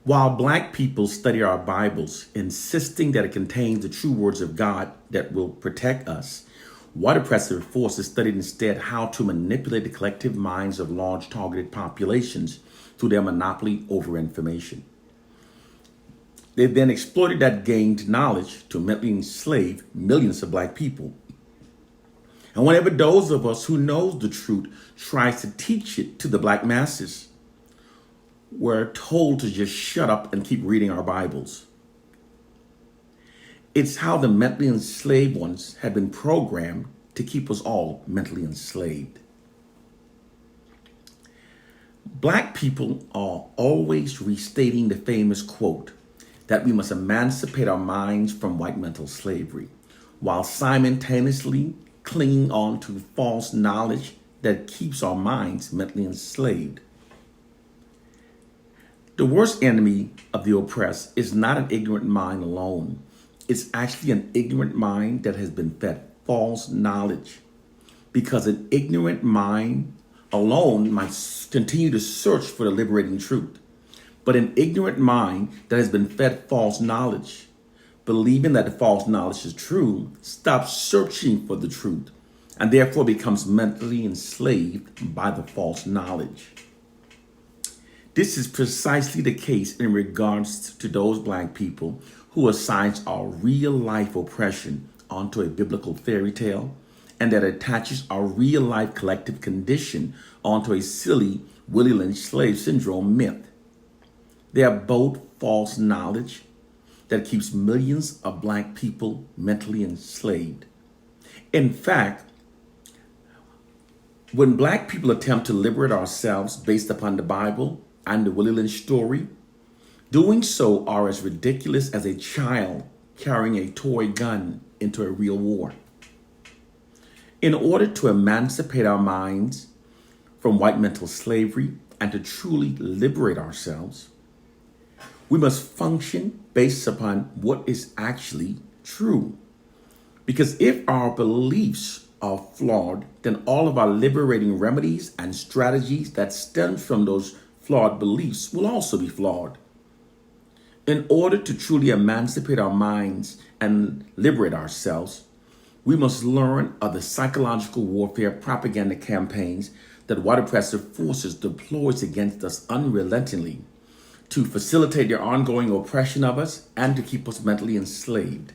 While Black people study our Bibles, insisting that it contains the true words of God that will protect us, white oppressive forces studied instead how to manipulate the collective minds of large targeted populations through their monopoly over information. They then exploited that gained knowledge to mentally enslave millions of Black people. And whenever those of us who knows the truth tries to teach it to the Black masses, we're told to just shut up and keep reading our Bibles. It's how the mentally enslaved ones have been programmed to keep us all mentally enslaved. Black people are always restating the famous quote that we must emancipate our minds from white mental slavery, while simultaneously clinging on to false knowledge that keeps our minds mentally enslaved. The worst enemy of the oppressed is not an ignorant mind alone. It's actually an ignorant mind that has been fed false knowledge. Because an ignorant mind alone might continue to search for the liberating truth. But an ignorant mind that has been fed false knowledge, believing that the false knowledge is true, stops searching for the truth and therefore becomes mentally enslaved by the false knowledge. This is precisely the case in regards to those Black people who assigns our real life oppression onto a biblical fairy tale and that attaches our real life collective condition onto a silly Willie Lynch slave syndrome myth. They are both false knowledge that keeps millions of Black people mentally enslaved. In fact, when Black people attempt to liberate ourselves based upon the Bible and the Willie Lynch story, doing so are as ridiculous as a child carrying a toy gun into a real war. In order to emancipate our minds from white mental slavery and to truly liberate ourselves, we must function based upon what is actually true. Because if our beliefs are flawed, then all of our liberating remedies and strategies that stem from those flawed beliefs will also be flawed. In order to truly emancipate our minds and liberate ourselves, we must learn of the psychological warfare propaganda campaigns that white oppressive forces deploys against us unrelentingly to facilitate their ongoing oppression of us and to keep us mentally enslaved.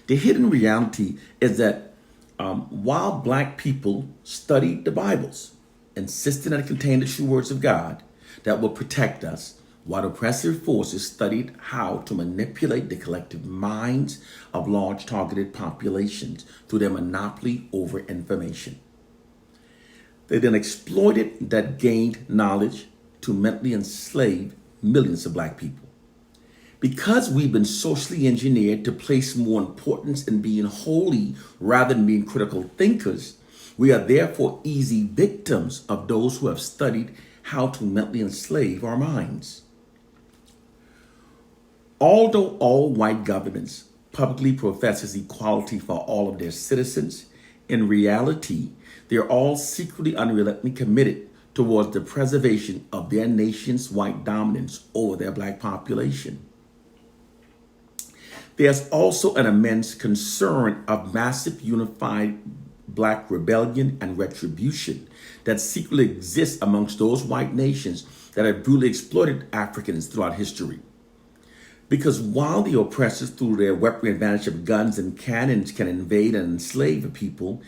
The hidden reality is that while Black people studied the Bibles, insisting that it contained the true words of God that will protect us, while oppressive forces studied how to manipulate the collective minds of large targeted populations through their monopoly over information. They then exploited that gained knowledge to mentally enslave millions of Black people. Because we've been socially engineered to place more importance in being holy rather than being critical thinkers, we are therefore easy victims of those who have studied how to mentally enslave our minds. Although all white governments publicly professes equality for all of their citizens, in reality, they're all secretly unrelentingly committed towards the preservation of their nation's white dominance over their Black population. There's also an immense concern of massive unified Black rebellion and retribution that secretly exists amongst those white nations that have brutally exploited Africans throughout history. Because while the oppressors, through their weaponry advantage of guns and cannons, can invade and enslave a people,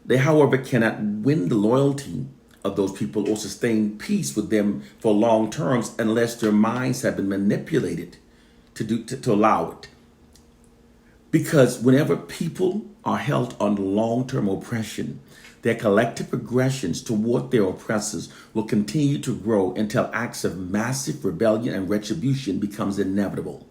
they, however, cannot win the loyalty of those people or sustain peace with them for long terms unless their minds have been manipulated to allow it. Because whenever people are held under long-term oppression, their collective aggressions toward their oppressors will continue to grow until acts of massive rebellion and retribution becomes inevitable.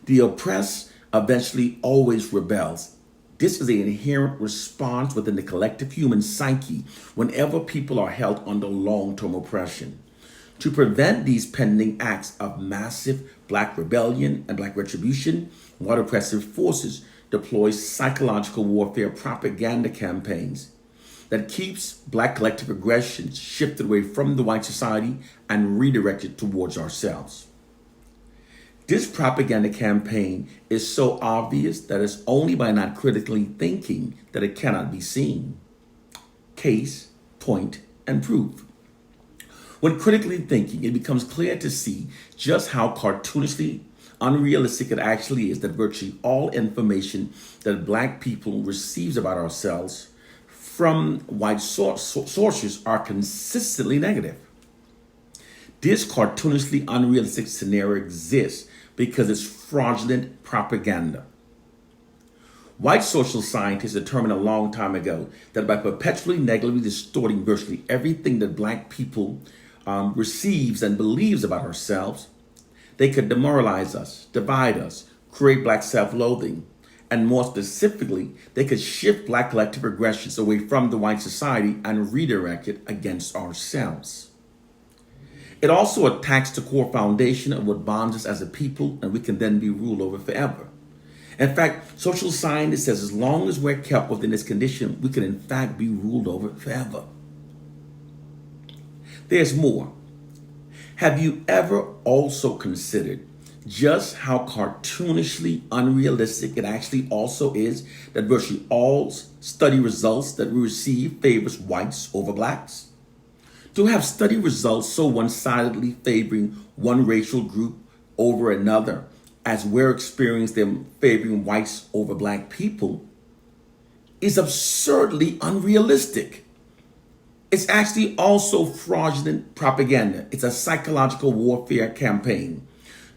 The oppressed eventually always rebels. This is an inherent response within the collective human psyche whenever people are held under long-term oppression. To prevent these pending acts of massive Black rebellion and Black retribution, white oppressive forces deploy psychological warfare propaganda campaigns that keeps Black collective aggressions shifted away from the white society and redirected towards ourselves. This propaganda campaign is so obvious that it's only by not critically thinking that it cannot be seen. Case, point, and proof. When critically thinking, it becomes clear to see just how cartoonishly unrealistic it actually is that virtually all information that Black people receives about ourselves from white sources are consistently negative. This cartoonishly unrealistic scenario exists because it's fraudulent propaganda. White social scientists determined a long time ago that by perpetually negatively distorting virtually everything that Black people receives and believes about ourselves, they could demoralize us, divide us, create Black self-loathing, and more specifically, they could shift Black collective aggressions away from the white society and redirect it against ourselves. It also attacks the core foundation of what bonds us as a people, and we can then be ruled over forever. In fact, social scientists says as long as we're kept within this condition, we can in fact be ruled over forever. There's more. Have you ever also considered just how cartoonishly unrealistic it actually also is that virtually all study results that we receive favors whites over Blacks? To have study results so one-sidedly favoring one racial group over another, as we're experiencing them favoring whites over Black people, is absurdly unrealistic. It's actually also fraudulent propaganda. It's a psychological warfare campaign.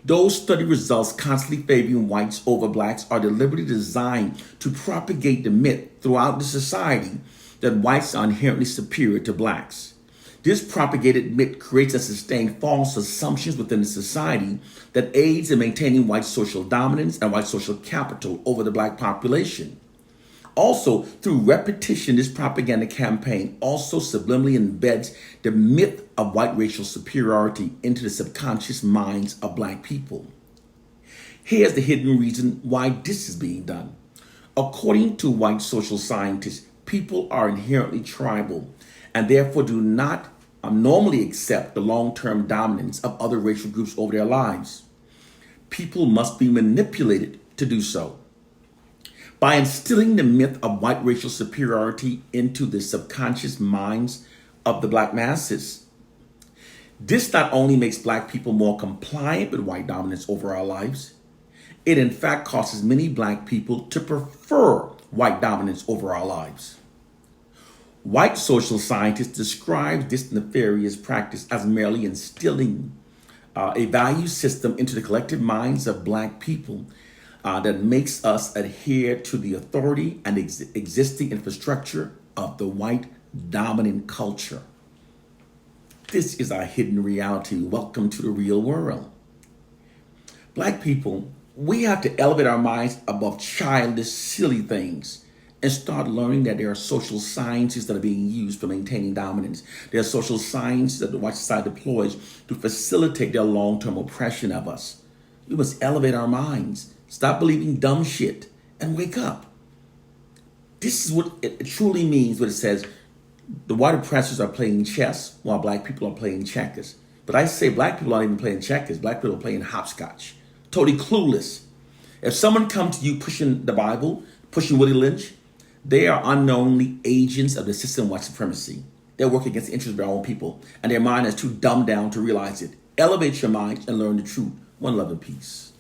Those study results constantly favoring whites over Blacks are deliberately designed to propagate the myth throughout the society that whites are inherently superior to Blacks. This propagated myth creates and sustains false assumptions within the society that aids in maintaining white social dominance and white social capital over the Black population. Also, through repetition, this propaganda campaign also subliminally embeds the myth of white racial superiority into the subconscious minds of Black people. Here's the hidden reason why this is being done. According to white social scientists, people are inherently tribal and therefore do not normally accept the long-term dominance of other racial groups over their lives. People must be manipulated to do so. By instilling the myth of white racial superiority into the subconscious minds of the Black masses, this not only makes Black people more compliant with white dominance over our lives, it in fact causes many Black people to prefer white dominance over our lives. White social scientists describe this nefarious practice as merely instilling a value system into the collective minds of Black people that makes us adhere to the authority and existing infrastructure of the white dominant culture. This is our hidden reality. Welcome to the real world. Black people, we have to elevate our minds above childish, silly things and start learning that there are social sciences that are being used for maintaining dominance. There are social sciences that the white society deploys to facilitate their long-term oppression of us. We must elevate our minds, stop believing dumb shit, and wake up. This is what it truly means when it says the white oppressors are playing chess while Black people are playing checkers. But I say Black people aren't even playing checkers. Black people are playing hopscotch. Totally clueless. If someone comes to you pushing the Bible, pushing Willie Lynch, they are unknowingly agents of the system of white supremacy. They're working against the interests of their own people, and their mind is too dumbed down to realize it. Elevate your mind and learn the truth. One love and peace.